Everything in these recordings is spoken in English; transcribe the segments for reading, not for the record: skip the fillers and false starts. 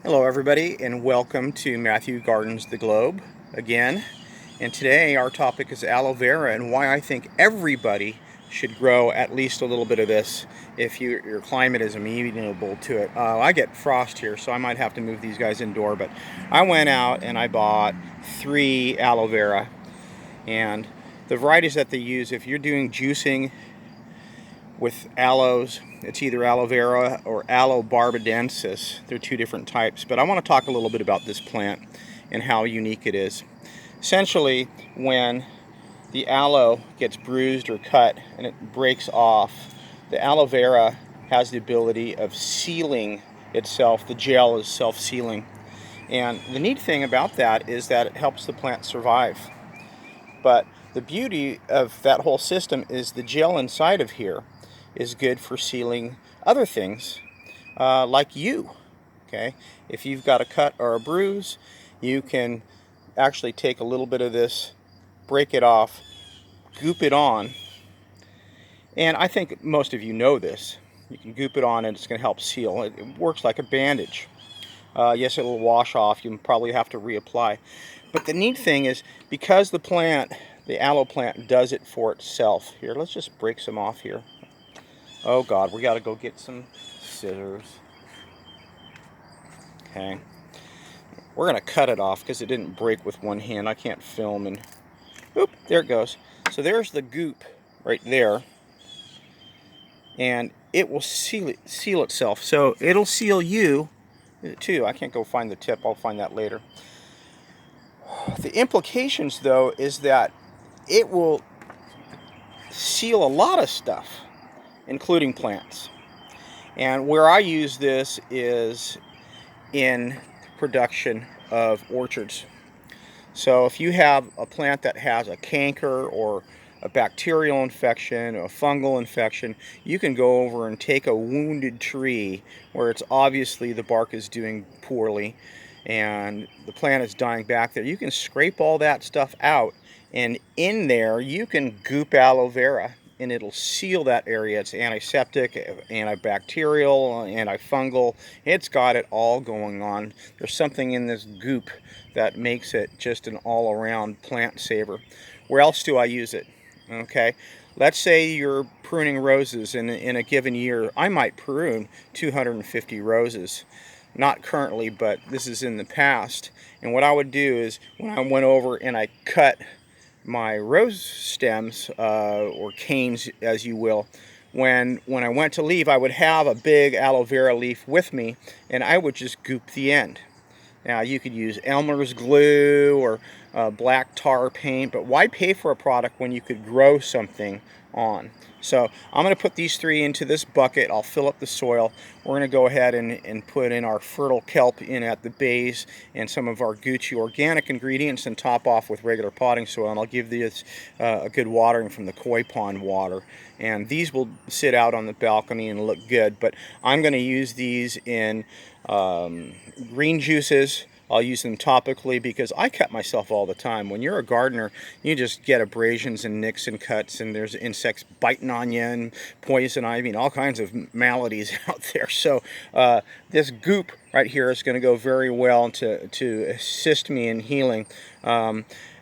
Hello everybody, and welcome to Matthew Gardens the Globe again. And today our topic is aloe vera and why I think everybody should grow at least a little bit of this if your climate is amenable to it. I get frost here, so I might have to move these guys indoor, but I went out and I bought 3 aloe vera, and the varieties that they use, if you're doing juicing with aloes, it's either aloe vera or aloe barbadensis. They're 2 different types, but I want to talk a little bit about this plant and how unique it is. Essentially, when the aloe gets bruised or cut and it breaks off, the aloe vera has the ability of sealing itself. The gel is self-sealing, and the neat thing about that is that it helps the plant survive. But the beauty of that whole system is the gel inside of here is good for sealing other things, like you. Okay, if you've got a cut or a bruise, you can actually take a little bit of this, break it off, goop it on, and I think most of you know this. You can goop it on and it's going to help seal. It works like a bandage. Yes, it will wash off. You probably have to reapply. But the neat thing is, because the aloe plant does it for itself. Here, let's just break some off here. Oh God, we got to go get some scissors. Okay. We're going to cut it off because it didn't break with one hand. I can't film and... Oop, there it goes. So there's the goop right there. And it will seal itself. So it'll seal you too. I can't go find the tip. I'll find that later. The implications, though, is that it will seal a lot of stuff, including plants. And where I use this is in production of orchards. So if you have a plant that has a canker or a bacterial infection, or a fungal infection, you can go over and take a wounded tree where it's obviously the bark is doing poorly and the plant is dying back there. You can scrape all that stuff out, and in there you can goop aloe vera and it'll seal that area. It's antiseptic, antibacterial, antifungal. It's got it all going on. There's something in this goop that makes it just an all-around plant saver. Where else do I use it? Okay, let's say you're pruning roses in a given year. I might prune 250 roses. Not currently, but this is in the past. And what I would do is, when I went over and I cut my rose stems, or canes as you will, when I went to leave, I would have a big aloe vera leaf with me, and I would just goop the end. Now, you could use Elmer's glue or black tar paint, but why pay for a product when you could grow something on? So I'm going to put these 3 into this bucket. I'll fill up the soil. We're going to go ahead and put in our fertile kelp in at the base and some of our Gucci organic ingredients, and top off with regular potting soil. And I'll give these a good watering from the koi pond water. And these will sit out on the balcony and look good. But I'm going to use these in green juices. I'll use them topically because I cut myself all the time. When you're a gardener, you just get abrasions and nicks and cuts, and there's insects biting on you and poison ivy and all kinds of maladies out there. So this goop right here is going to go very well to assist me in healing.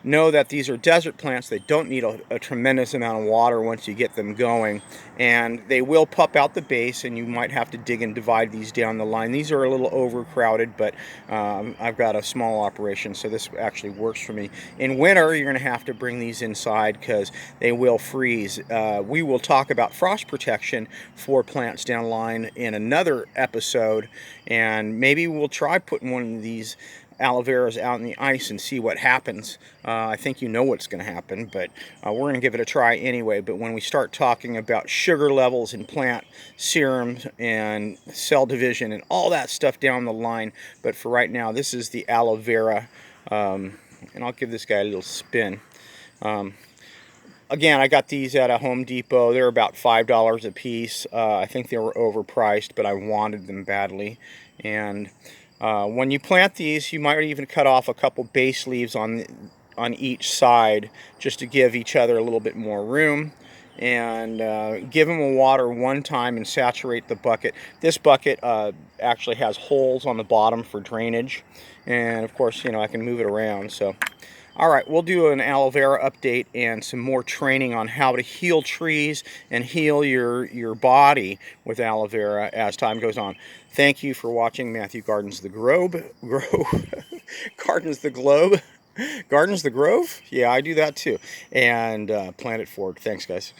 Know that these are desert plants. They don't need a tremendous amount of water once you get them going, and they will pup out the base, and you might have to dig and divide these down the line. These are a little overcrowded, but I've got a small operation, so this actually works for me. In winter, you're going to have to bring these inside because they will freeze. We will talk about frost protection for plants down the line in another episode, and maybe we'll try putting one of these aloe veras out in the ice and see what happens. I think you know what's going to happen, but we're going to give it a try anyway. But when we start talking about sugar levels in plant serums and cell division and all that stuff down the line, but for right now, this is the aloe vera, and I'll give this guy a little spin. Again, I got these at a Home Depot. They're about $5 a piece. I think they were overpriced, but I wanted them badly. And when you plant these, you might even cut off a couple base leaves on each side just to give each other a little bit more room. and give them a water one time and saturate the bucket. This bucket actually has holes on the bottom for drainage, and of course, you know, I can move it around. So all right, we'll do an aloe vera update and some more training on how to heal trees and heal your body with aloe vera as time goes on. Thank you for watching Matthew Gardens the Grove. Gardens the Globe. Gardens the Grove? Yeah, I do that too. And Planet Ford. Thanks, guys.